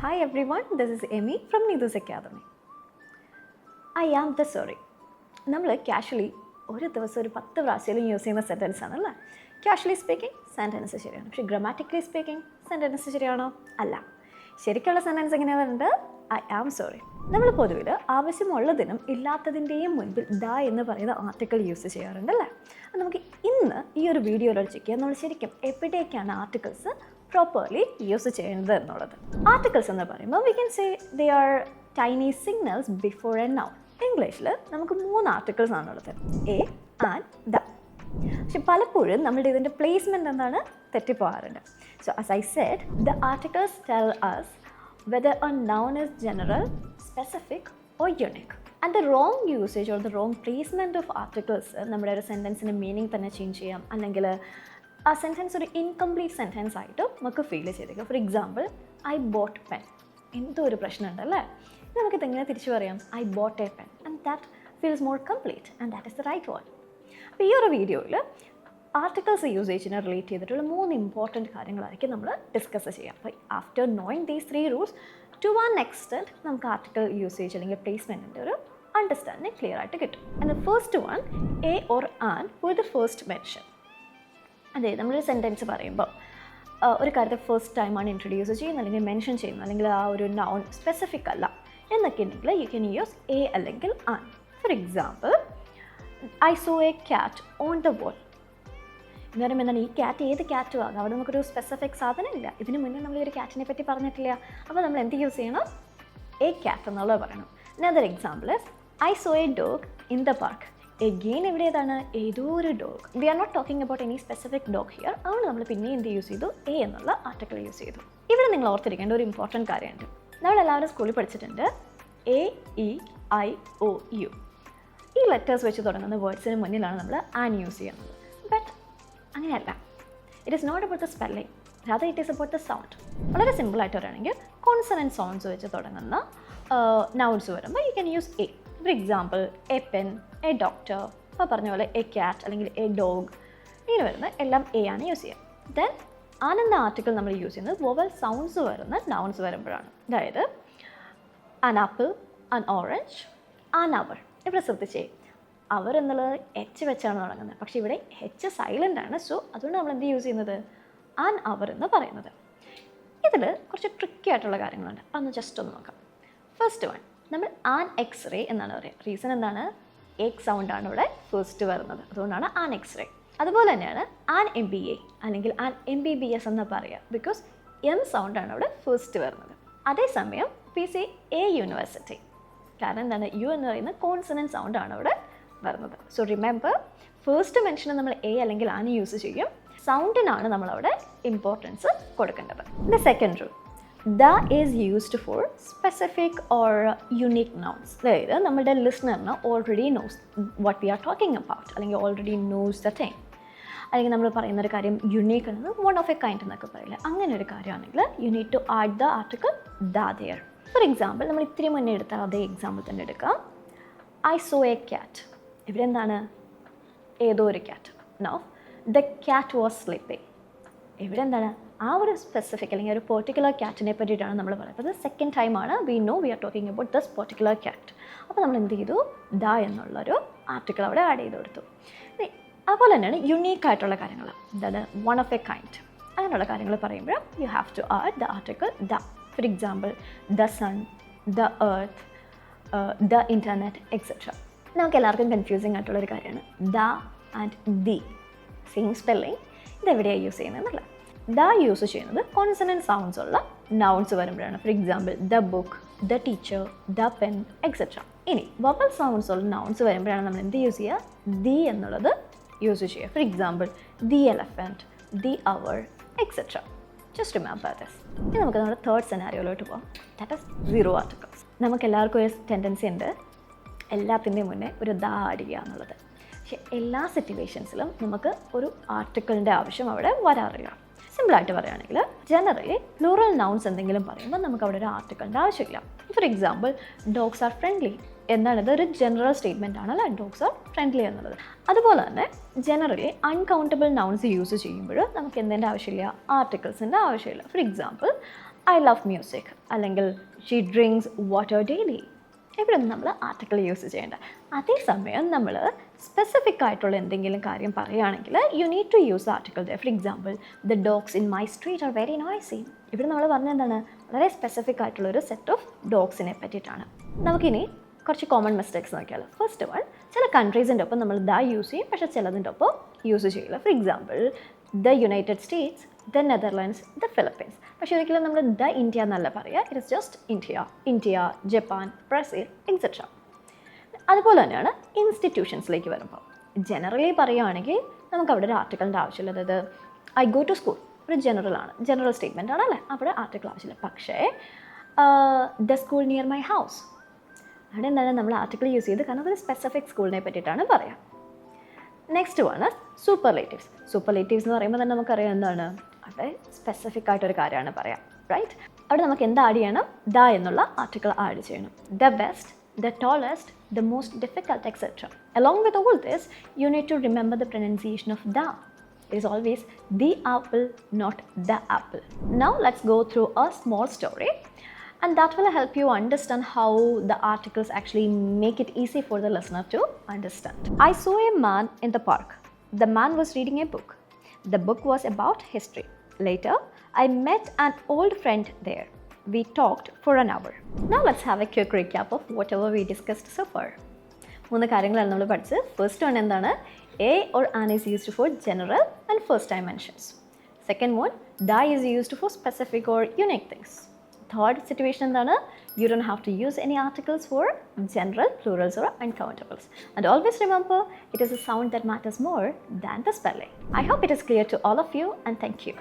Hi everyone, this is Amy from Needus Academy. I am the sorry. നമ്മൾ casually ഒരു ദിവസം ഒരു 10 പ്രാവശ്യം യൂസ് ചെയ്യുന്ന സെൻറ്റൻസ് ആണല്ലേ. കാഷ്വലി സ്പീക്കിംഗ് സെൻറ്റൻസ് ശരിയാണ്, പക്ഷേ ഗ്രാമാറ്റിക്കലി സ്പീക്കിംഗ് സെൻറ്റൻസ് ശരിയാണോ? അല്ല. ശരിക്കുള്ള സെൻറ്റൻസ് എങ്ങനെയാണെന്നുണ്ട് ഐ ആം സോറി. നമ്മൾ പൊതുവിൽ ആവശ്യമുള്ളതിനും ഇല്ലാത്തതിൻ്റെയും മുൻപിൽ ദ എന്ന് പറയുന്ന ആർട്ടിക്കിൾ യൂസ് ചെയ്യാറുണ്ടല്ലേ. അപ്പോൾ നമുക്ക് ഇന്ന് ഈ ഒരു വീഡിയോയിൽ ചെക്ക് ചെയ്യാം നമ്മൾ ശരിക്കും എവിടേക്കാണ് ആർട്ടിക്കിൾസ് പ്രോപ്പർലി യൂസ് ചെയ്യുന്നത് എന്നുള്ളത്. ആർട്ടിക്കിൾസ് എന്ന് പറയുമ്പോൾ we can say they are tiny signals before A noun. ഇംഗ്ലീഷിൽ നമുക്ക് 3 ആർട്ടിക്കിൾസ് ആണുള്ളത്, എ ആൻഡ് ദ. പക്ഷെ പലപ്പോഴും നമ്മുടെ ഇതിൻ്റെ പ്ലേസ്മെൻറ്റ് എന്താണ് തെറ്റിപ്പോകാറുണ്ട്. So as I said, the articles tell us whether a noun is general, specific or unique. And the wrong usage or the wrong placement of articles നമ്മുടെ ഒരു സെൻറ്റൻസിൻ്റെ meaning തന്നെ change ചെയ്യാം, അല്ലെങ്കിൽ ആ സെൻറ്റൻസ് ഒരു ഇൻകംപ്ലീറ്റ് സെൻറ്റൻസ് ആയിട്ട് നമുക്ക് feel ചെയ്തേക്കാം. For example, I bought pen. എന്തോ ഒരു പ്രശ്നമുണ്ടല്ലേ, നമുക്കിത് എങ്ങനെ തിരിച്ചു പറയാം? I bought a pen and that feels more complete and that is the right word. അപ്പോൾ ഈ ഒരു വീഡിയോയിൽ ആർട്ടിക്കിൾസ് യൂസേജിനെ റിലേറ്റ് ചെയ്തിട്ടുള്ള 3 ഇമ്പോർട്ടൻറ്റ് കാര്യങ്ങളായിരിക്കും നമ്മൾ ഡിസ്കസ് ചെയ്യാം. അപ്പോൾ after knowing these 3 rules to one extent നമുക്ക് ആർട്ടിക്കിൾ യൂസേജ് അല്ലെങ്കിൽ പ്ലേസ്മെൻറ്റിൻ്റെ ഒരു അണ്ടർസ്റ്റാൻഡിങ് ക്ലിയർ ആയിട്ട് കിട്ടും. And the first one, a or an for the first mention. അതെ, നമ്മളൊരു സെൻറ്റൻസ് പറയുമ്പോൾ ഒരു കാര്യത്തെ ഫസ്റ്റ് ടൈമാണ് ഇൻട്രൊഡ്യൂസ് ചെയ്യുന്നത് അല്ലെങ്കിൽ മെൻഷൻ ചെയ്യുന്നത്, അല്ലെങ്കിൽ ആ ഒരു നൗൺ സ്പെസിഫിക് അല്ല എന്നൊക്കെ ഉണ്ടെങ്കിൽ യു ക്യാൻ യൂസ് എ അല്ലെങ്കിൽ an. Four example, I saw a cat on the wall എന്ന് പറയുമ്പോൾ എന്താണ്, ഈ ക്യാറ്റ് ഏത് ക്യാറ്റും ആകാം, അവിടെ നമുക്കൊരു സ്പെസിഫിക് സാധനം ഇല്ല. ഇതിന് മുന്നേ നമ്മൾ ഒരു ക്യാറ്റിനെ പറ്റി പറഞ്ഞിട്ടില്ല. അപ്പോൾ നമ്മൾ എന്ത് യൂസ് ചെയ്യണം? എ ക്യാറ്റ് എന്നുള്ളത് പറയണം. Another example is I saw a dog in the park. Again ഇവിടെ ഏതാണ്? ഏതോ ഒരു dog. We are not talking about any specific dog here. അതുകൊണ്ട് നമ്മൾ പിന്നെ എന്ത് യൂസ് ചെയ്തു? എ എന്നുള്ള ആർട്ടിക്കിൾ യൂസ് ചെയ്തു. ഇവിടെ നിങ്ങൾ ഓർത്തിരിക്കേണ്ട ഒരു ഇമ്പോർട്ടൻറ്റ് കാര്യമുണ്ട്. നമ്മളെല്ലാവരും സ്കൂളിൽ പഠിച്ചിട്ടുണ്ട് A E I O U. ഈ ലെറ്റേഴ്സ് വെച്ച് തുടങ്ങുന്ന വേർഡ്സിന് മുന്നിലാണ് നമ്മൾ ആൻ യൂസ് ചെയ്യുന്നത്. ബട്ട് അങ്ങനെയല്ല. It is not about the spelling, rather it is about the sound. വളരെ സിമ്പിളായിട്ട് പറയുകയാണെങ്കിൽ കോൺസണൻറ്റ് സൗണ്ട്സ് വെച്ച് തുടങ്ങുന്ന നൗൺസ് വരുമ്പോൾ you can use A. For example, A pen, A doctor, അപ്പോൾ പറഞ്ഞ പോലെ എ ക്യാറ്റ് അല്ലെങ്കിൽ എ ഡോഗ്, ഇങ്ങനെ വരുന്ന എല്ലാം എ ആണ് യൂസ് ചെയ്യുക. ദെൻ ആൻ എന്ന ആർട്ടിക്കിൾ നമ്മൾ യൂസ് ചെയ്യുന്നത് വൊവൽ സൗണ്ട്സ് വരുന്ന നൗൺസ് വരുമ്പോഴാണ്. അതായത് an apple, an orange, an hour. ഇവിടെ ശ്രദ്ധിച്ചേ, അവർ എന്നുള്ളത് എച്ച് വെച്ചാണ് തുടങ്ങുന്നത്, പക്ഷേ ഇവിടെ എച്ച് സൈലൻ്റ് ആണ്. സോ അതുകൊണ്ട് നമ്മൾ എന്ത് യൂസ് ചെയ്യുന്നത്? ആൻ അവർ എന്ന് പറയുന്നത്. ഇതിൽ കുറച്ച് ട്രിക്കി ആയിട്ടുള്ള കാര്യങ്ങളുണ്ട്, അതൊന്ന് ജസ്റ്റ് ഒന്ന് നോക്കാം. ഫസ്റ്റ് വൺ, നമ്മൾ ആൻ എക്സ്റേ എന്നാണ് പറയുക. റീസൺ എന്താണ്? എക്സ് സൗണ്ടാണ് ഇവിടെ ഫസ്റ്റ് വരുന്നത്, അതുകൊണ്ടാണ് ആൻ എക്സ്റേ. അതുപോലെ തന്നെയാണ് ആൻ എം ബി എ അല്ലെങ്കിൽ an M B B S എന്ന് പറയുക, ബിക്കോസ് എം സൗണ്ടാണ് ഇവിടെ ഫസ്റ്റ് വരുന്നത്. അതേസമയം പി സി എ യൂണിവേഴ്സിറ്റി, കാരണം എന്താണ്? യു എന്ന് പറയുന്ന കോൺസണൻറ്റ് സൗണ്ടാണ് ഇവിടെ വരുന്നത്. സോ റിമെമ്പർ, ഫസ്റ്റ് മെൻഷന് നമ്മൾ എ അല്ലെങ്കിൽ ആൻ യൂസ് ചെയ്യും, സൗണ്ടിനാണ് നമ്മളവിടെ ഇമ്പോർട്ടൻസ് കൊടുക്കേണ്ടത്. The second rule, the is used for specific or unique nouns. അതായത് നമ്മുടെ ലിസ്ണറിന് already knows what we are talking about, അല്ലെങ്കിൽ ഓൾറെഡി നോസ് ദ തിങ്. അല്ലെങ്കിൽ നമ്മൾ പറയുന്നൊരു കാര്യം യുണീക്ക് എന്നത് വൺ ഓഫ് എ കൈൻഡ് എന്നൊക്കെ പറയില്ല, അങ്ങനെ ഒരു കാര്യമാണെങ്കിൽ you need to add the article the there. For example, നമ്മൾ ഇത്തിരി മുന്നേ എടുത്താൽ അതേ എക്സാമ്പിൾ തന്നെ എടുക്കാം. I saw a cat. ഇവിടെ എന്താണ്? ഏതോ ഒരു cat. Now the cat was sleeping. ഇവിടെ എന്താണ്? ആ ഒരു സ്പെസിഫിക് അല്ലെങ്കിൽ ഒരു പെർട്ടിക്കുലർ ക്യാറ്റിനെ പറ്റിയിട്ടാണ് നമ്മൾ പറയുന്നത്. സെക്കൻഡ് ടൈമാണ് we know we are talking about this particular cat. അപ്പോൾ നമ്മൾ എന്ത് ചെയ്തു? ദ എന്നുള്ളൊരു ആർട്ടിക്കിൾ അവിടെ ആഡ് ചെയ്ത് കൊടുത്തു. അതുപോലെ തന്നെയാണ് യുണീക്ക് ആയിട്ടുള്ള കാര്യങ്ങൾ, അതായത് വൺ ഓഫ് എ കൈൻഡ്, അങ്ങനെയുള്ള കാര്യങ്ങൾ പറയുമ്പോൾ you have to add the article the. For example, the sun, the earth, the internet etcetera. നമുക്ക് എല്ലാവർക്കും കൺഫ്യൂസിങ് ആയിട്ടുള്ളൊരു കാര്യമാണ് the and the, same spelling. ഇതെവിടെയാണ് യൂസ് ചെയ്യുന്നതെന്നല്ല. ദ യൂസ് ചെയ്യുന്നത് കോൺസണൻറ്റ് സൗണ്ട്സ് ഉള്ള നൗൺസ് വരുമ്പോഴാണ്. For example, the book, the teacher, the pen etcetera. ഇനി വവൽ സൗണ്ട്സ് ഉള്ള നൗൺസ് വരുമ്പോഴാണ് നമ്മൾ എന്ത് യൂസ് ചെയ്യുക? ദി എന്നുള്ളത് യൂസ് ചെയ്യുക. For example, the elephant, the our etcetera. Just remember this. ഇനി നമുക്ക് നമ്മുടെ തേർഡ് സെനാരിയോയിലോട്ട് പോകാം. That is 0 articles. നമുക്ക് എല്ലാവർക്കും ഒരു ടെൻഡൻസി ഉണ്ട് എല്ലാത്തിൻ്റെയും മുന്നേ ഒരു ദ ആഡ് ചെയ്യുക എന്നുള്ളത്. പക്ഷേ എല്ലാ സിറ്റുവേഷൻസിലും നമുക്ക് ഒരു ആർട്ടിക്കിളിൻ്റെ ആവശ്യം അവിടെ വരാറില്ല. സിമ്പിളായിട്ട് പറയുകയാണെങ്കിൽ ജനറലി പ്ലൂറൽ നൗൺസ് എന്തെങ്കിലും പറയുമ്പോൾ നമുക്ക് അവിടെ ഒരു ആർട്ടിക്കിളിൻ്റെ ആവശ്യമില്ല. For example, dogs R friendly എന്നാണ്, ഇതൊരു ജനറൽ സ്റ്റേറ്റ്മെൻ്റ് ആണല്ലോ, ഡോഗ്സ് ആർ ഫ്രണ്ട്ലി എന്നുള്ളത്. അതുപോലെ തന്നെ ജനറലി അൺകൗണ്ടബിൾ നൗൺസ് യൂസ് ചെയ്യുമ്പോൾ നമുക്ക് എന്തിൻ്റെ ആവശ്യമില്ല? ആർട്ടിക്കിൾസിൻ്റെ ആവശ്യമില്ല. Four example, I love music അല്ലെങ്കിൽ ഷീ ഡ്രിങ്ക്സ് വാട്ടർ ഡെയിലി. ഇവിടെ നമ്മൾ ആർട്ടിക്കിൾ യൂസ് ചെയ്യേണ്ട. അതേസമയം നമ്മൾ സ്പെസിഫിക് ആയിട്ടുള്ള എന്തെങ്കിലും കാര്യം പറയുകയാണെങ്കിൽ you need to use article the. For example, the dogs in my street are very noisy. ഇവിടെ നമ്മൾ പറഞ്ഞത് എന്താണ്? വളരെ സ്പെസിഫിക് ആയിട്ടുള്ളൊരു സെറ്റ് ഓഫ് ഡോഗ്സിനെ പറ്റിയിട്ടാണ്. നമുക്കിനി കുറച്ച് കോമൺ മിസ്റ്റേക്സ് നോക്കിയാലോ. ഫസ്റ്റ് വൺ, ചില കൺട്രീസിൻ്റെ ഒപ്പം നമ്മൾ ദ യൂസ് ചെയ്യും, പക്ഷേ ചിലതിൻ്റെ ഒപ്പം യൂസ് ചെയ്യില്ല. Four example, the United States, the Netherlands, the Philippines. പക്ഷേ ഒരിക്കലും നമ്മൾ ദ ഇന്ത്യ എന്നല്ല പറയുക. It is just India, Japan, Brazil etcetera. അതുപോലെ തന്നെയാണ് ഇൻസ്റ്റിറ്റ്യൂഷൻസിലേക്ക് വരുമ്പോൾ. ജനറലി പറയുകയാണെങ്കിൽ നമുക്ക് അവിടെ ഒരു ആർട്ടിക്കിളിൻ്റെ ആവശ്യമില്ല. അതായത് ഐ ഗോ ടു സ്കൂൾ ഒരു ജനറൽ സ്റ്റേറ്റ്മെൻ്റ് ആണ് അല്ലേ, അവിടെ ആർട്ടിക്കിൾ ആവശ്യമില്ല. പക്ഷേ the school near my house, അവിടെ എന്താണ് നമ്മൾ ആർട്ടിക്കിൾ യൂസ് ചെയ്ത്, കാരണം അതൊരു സ്പെസിഫിക് സ്കൂളിനെ പറ്റിയിട്ടാണ് പറയുക. നെക്സ്റ്റ് ആണ് സൂപ്പർലേറ്റീവ്സ്. സൂപ്പർലേറ്റീവ്സ് എന്ന് പറയുമ്പോൾ തന്നെ നമുക്കറിയാം എന്താണ്, അവിടെ സ്പെസിഫിക് ആയിട്ടൊരു കാര്യമാണ് പറയാം, റൈറ്റ്? അവിടെ നമുക്ക് എന്ത് ആഡ് ചെയ്യണം? ദ എന്നുള്ള ആർട്ടിക്കിൾ ആഡ് ചെയ്യണം. The best, the tallest, the most difficult, etc. Along with all this, you need to remember the pronunciation of the. It is always the apple, not the apple. Now let's go through a small story, and that will help you understand how the articles actually make it easy for the listener to understand. I saw a man in the park. The man was reading a book. The book was about history. Later, I met an old friend there. We talked for an hour. Now let's have a quick recap of whatever we discussed so far. 3 കാര്യങ്ങളാണ് നമ്മൾ പഠിച്ചത്. First one എന്താണ്? A or an is used for general and first time mentions. Second one, the is used for specific or unique things. Third situation എന്താണ്? You don't have to use any articles for general, plurals or uncountables. And always remember, it is a sound that matters more than the spelling. I hope it is clear to all of you, and thank you.